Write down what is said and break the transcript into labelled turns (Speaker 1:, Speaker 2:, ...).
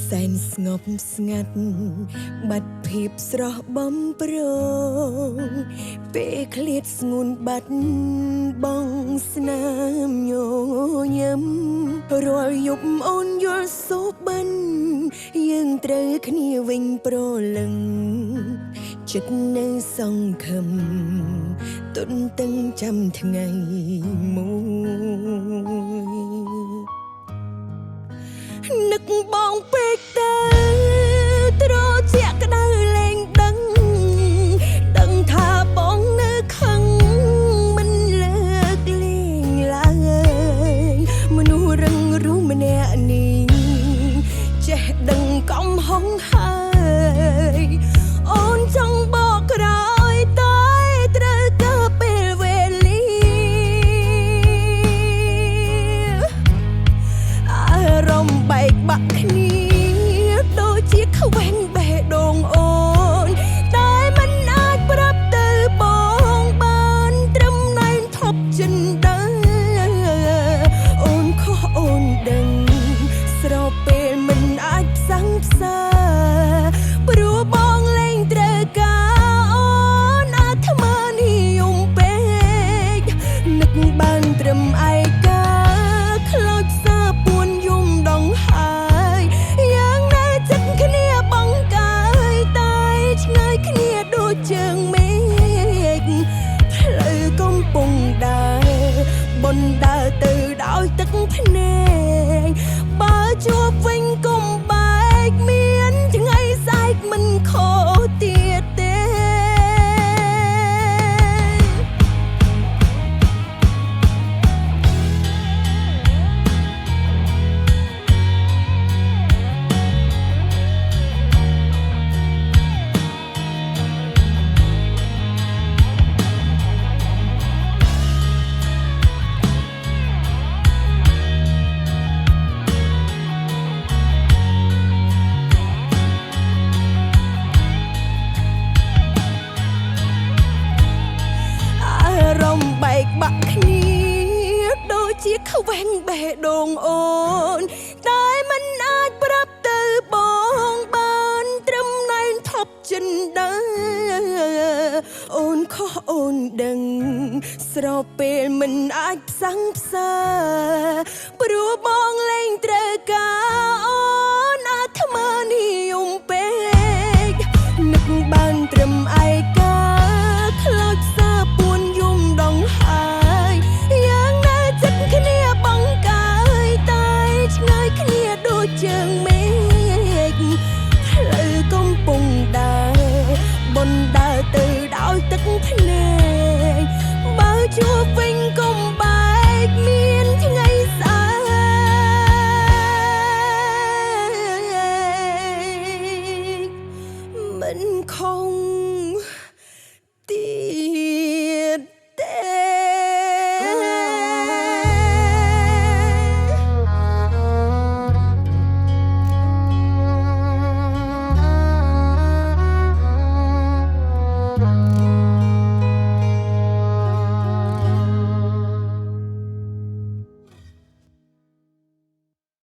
Speaker 1: សែនស្ងប់ស្ងាត់បាត់ភាពស្រស់បំព្រងពេលឃ្លាតស្ងួនបាត់បងស្នាមញញឹមរាល់យប់អូនយល់សូបិនយើងត្រូវគ្នាវិញប្រលឹងចិត្តនៅសង្ឃឹមទុនតឹងចាំថ្ងៃមួយនឹកបងពេកទៅត្រជាក់ក្តៅលែងដឹងថាបងនៅខឹងមិនលើកលែងឡើយមនុស្សរឹងរូសម្នាក់នេះចេះដឹងកំហុងហើយអូនចង់បកក្រោយតែត្រូវការពេលវេលាអារម្មណ៍បែកបាក់គ្នាដូចជាខ្វែងបេះដូងអូនតែមិនអាចប្រាប់ទៅបងបានត្រឹមណែនធប់ចិនដែរអូនខុសអូនដឹងស្របពេលមិនអាចផ្សះផ្សាព្រោះបងលែងត្រូវការអូនអាត្មានិយមពេកនឹកបានត្រឹមឯកាខ្លោចផ្សាពួនយំដងហើយយ៉ាងនៅចិត្តគ្នាបងកាយតែឆ្ងាយគ្នាដូចជើងមេឃផ្លូវកំពុងដើរបនដើរទៅដោយទឹកភ្នែកបើជួបវិញកុំបែកមានថ្ងៃស្អែកមិនខុសទៀតទេបែកបាក់គ្នាដូចជាខ្វែងបេះដូងអូនតែមិនអាចប្រាប់ទៅបងបានត្រឹមណែនធប់ចិនដែរអូនខុសអូនដឹងស្របពេលមិនអាចផ្សះផ្សា